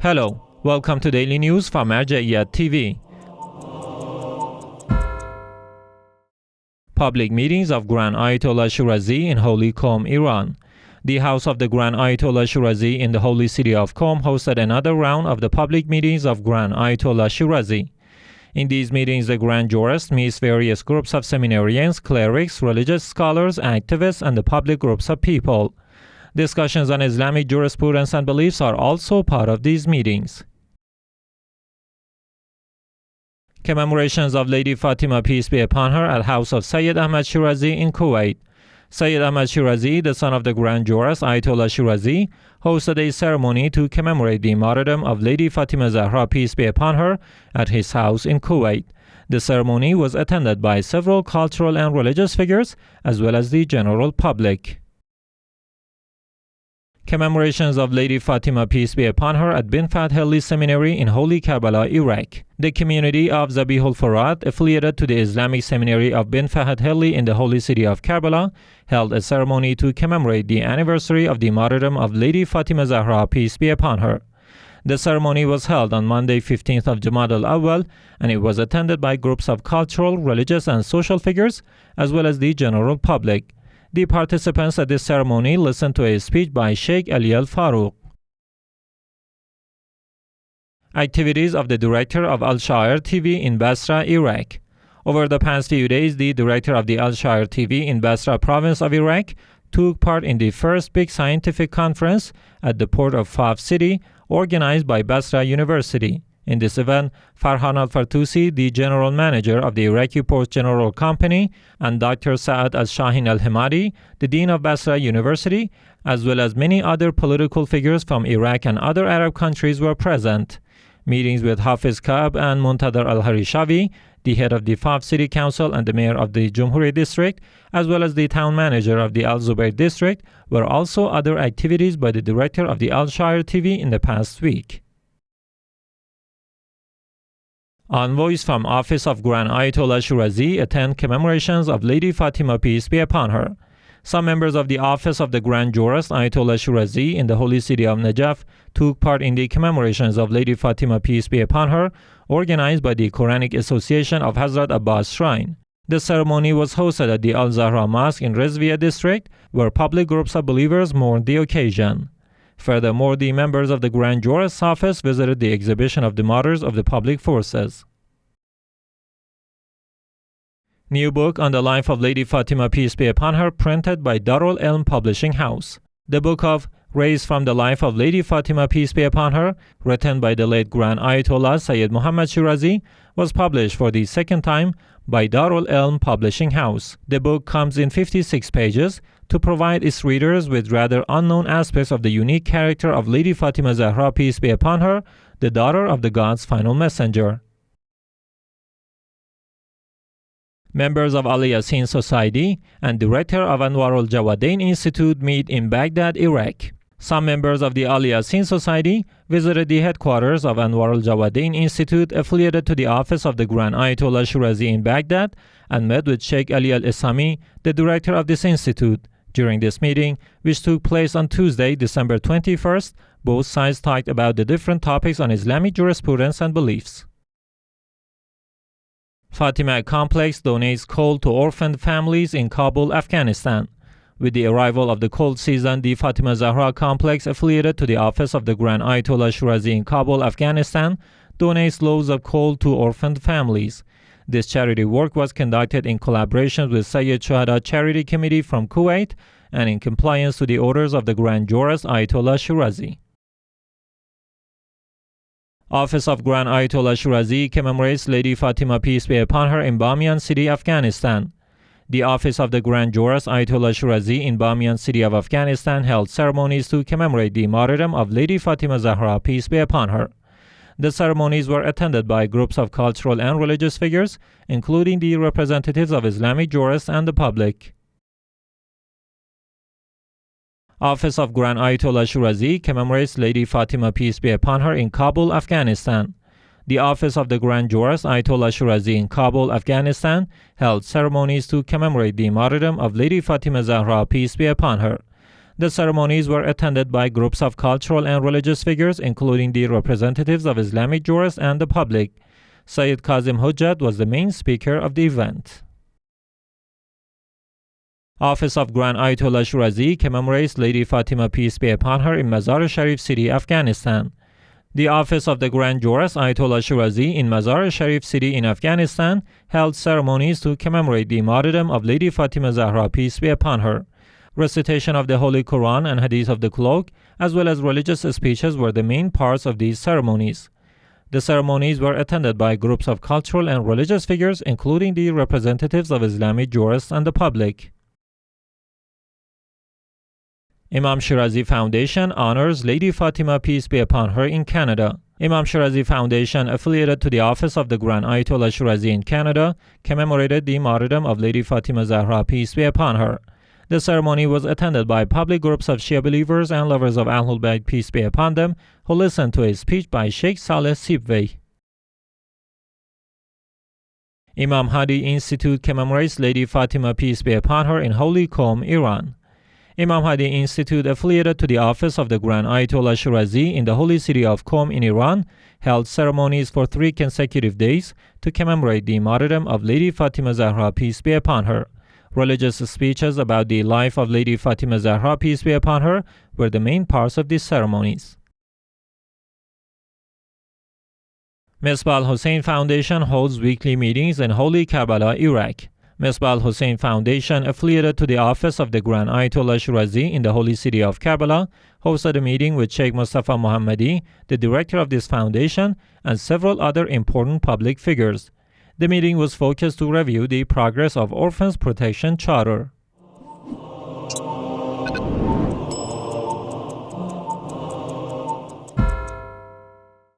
Hello, welcome to Daily News from Al-Jawadain TV. Public meetings of Grand Ayatollah Shirazi in Holy Qom, Iran. The house of the Grand Ayatollah Shirazi in the holy city of Qom hosted another round of the public meetings of Grand Ayatollah Shirazi. In these meetings, the Grand Jurist meets various groups of seminarians, clerics, religious scholars, activists, and the public groups of people. Discussions on Islamic jurisprudence and beliefs are also part of these meetings. Commemorations of Lady Fatima, peace be upon her, at house of Sayyid Ahmed Shirazi in Kuwait. Sayyid Ahmed Shirazi, the son of the Grand Jurist Ayatollah Shirazi, hosted a ceremony to commemorate the martyrdom of Lady Fatima Zahra, peace be upon her, at his house in Kuwait. The ceremony was attended by several cultural and religious figures, as well as the general public. Commemorations of Lady Fatima, peace be upon her, at bin Fahad Hilli Seminary in holy Karbala, Iraq. The community of Zabihul Farad, affiliated to the Islamic Seminary of bin Fahad Hilli in the holy city of Karbala, held a ceremony to commemorate the anniversary of the martyrdom of Lady Fatima Zahra, peace be upon her. The ceremony was held on Monday, 15th of Jumada Awwal, and it was attended by groups of cultural, religious, and social figures, as well as the general public. The participants at this ceremony listened to a speech by Sheikh Ali al-Faruq. Activities of the director of al-Shaaer TV in Basra, Iraq. Over the past few days, the director of the al-Shaaer TV in Basra province of Iraq took part in the first big scientific conference at the port of Faf city, organized by Basra University. In this event, Farhan al-Fartusi, the general manager of the Iraqi Ports General Company, and Dr. Saad al-Shahin al-Hamadi, the dean of Basra University, as well as many other political figures from Iraq and other Arab countries were present. Meetings with Hafiz Kaab and Muntadar al-Harishavi, the head of the Faf City Council and the mayor of the Jumhuri district, as well as the town manager of the Al-Zubayr district, were also other activities by the director of the al-Shaaer TV in the past week. Envoys from Office of Grand Ayatollah Shirazi attend commemorations of Lady Fatima, peace be upon her. Some members of the Office of the Grand Jurist Ayatollah Shirazi in the holy city of Najaf took part in the commemorations of Lady Fatima, peace be upon her, organized by the Quranic Association of Hazrat Abbas Shrine. The ceremony was hosted at the Al-Zahra Mosque in Rizvia district, where public groups of believers mourned the occasion. Furthermore, the members of the Grand Jurist's office visited the exhibition of the martyrs of the public forces. New book on the life of Lady Fatima, peace be upon her, printed by Darul-Elm Publishing House. The book of Raised from the Life of Lady Fatima, peace be upon her, written by the late Grand Ayatollah Sayyid Muhammad Shirazi, was published for the second time by Darul-Elm Publishing House. The book comes in 56 pages to provide its readers with rather unknown aspects of the unique character of Lady Fatima Zahra, peace be upon her, the daughter of the God's final messenger. Members of Yaseen Society and director of Anwar al-Jawadain Institute meet in Baghdad, Iraq. Some members of the Yaseen Society visited the headquarters of Anwar al-Jawadain Institute, affiliated to the office of the Grand Ayatollah Shirazi in Baghdad, and met with Sheikh Ali al-Isami, the director of this institute. During this meeting, which took place on Tuesday, December 21st, both sides talked about the different topics on Islamic jurisprudence and beliefs. Fatima Complex donates coal to orphaned families in Kabul, Afghanistan. With the arrival of the cold season, the Fatima Zahra Complex, affiliated to the office of the Grand Ayatollah Shirazi in Kabul, Afghanistan, donates loads of coal to orphaned families. This charity work was conducted in collaboration with Sayyid Shuhada Charity Committee from Kuwait and in compliance to the orders of the Grand Jurist Ayatollah Shirazi. Office of Grand Ayatollah Shirazi commemorates Lady Fatima, peace be upon her, in Bamyan city, Afghanistan. The Office of the Grand Jurist Ayatollah Shirazi in Bamyan city of Afghanistan held ceremonies to commemorate the martyrdom of Lady Fatima Zahra, peace be upon her. The ceremonies were attended by groups of cultural and religious figures, including the representatives of Islamic jurists and the public. Office of Grand Ayatollah Shirazi commemorates Lady Fatima, peace be upon her, in Kabul, Afghanistan. The Office of the Grand Jurist Ayatollah Shirazi in Kabul, Afghanistan held ceremonies to commemorate the martyrdom of Lady Fatima Zahra, peace be upon her. The ceremonies were attended by groups of cultural and religious figures, including the representatives of Islamic jurists and the public. Sayyid Kazim Hujjat was the main speaker of the event. Office of Grand Ayatollah Shirazi commemorates Lady Fatima, peace be upon her, in Mazar-e Sharif city, Afghanistan. The office of the Grand Jurist Ayatollah Shirazi in Mazar-e Sharif city in Afghanistan held ceremonies to commemorate the martyrdom of Lady Fatima Zahra, peace be upon her. Recitation of the Holy Quran and Hadith of the Cloak, as well as religious speeches, were the main parts of these ceremonies. The ceremonies were attended by groups of cultural and religious figures, including the representatives of Islamic jurists and the public. Imam Shirazi Foundation honors Lady Fatima, peace be upon her, in Canada. Imam Shirazi Foundation, affiliated to the office of the Grand Ayatollah Shirazi in Canada, commemorated the martyrdom of Lady Fatima Zahra, peace be upon her. The ceremony was attended by public groups of Shia believers and lovers of Ahlul Bayt, peace be upon them, who listened to a speech by Sheikh Saleh Sibway. Imam Hadi Institute commemorates Lady Fatima, peace be upon her, in Holy Qom, Iran. Imam Hadi Institute, affiliated to the office of the Grand Ayatollah Shirazi in the holy city of Qom in Iran, held ceremonies for 3 consecutive days to commemorate the martyrdom of Lady Fatima Zahra, peace be upon her. Religious speeches about the life of Lady Fatima Zahra, peace be upon her, were the main parts of these ceremonies. Misbah al-Hussein Foundation holds weekly meetings in Holy Karbala, Iraq. Misbah al-Hussein Foundation, affiliated to the office of the Grand Ayatollah Shirazi in the holy city of Karbala, hosted a meeting with Sheikh Mustafa Mohammadi, the director of this foundation, and several other important public figures. The meeting was focused to review the progress of Orphans Protection Charter.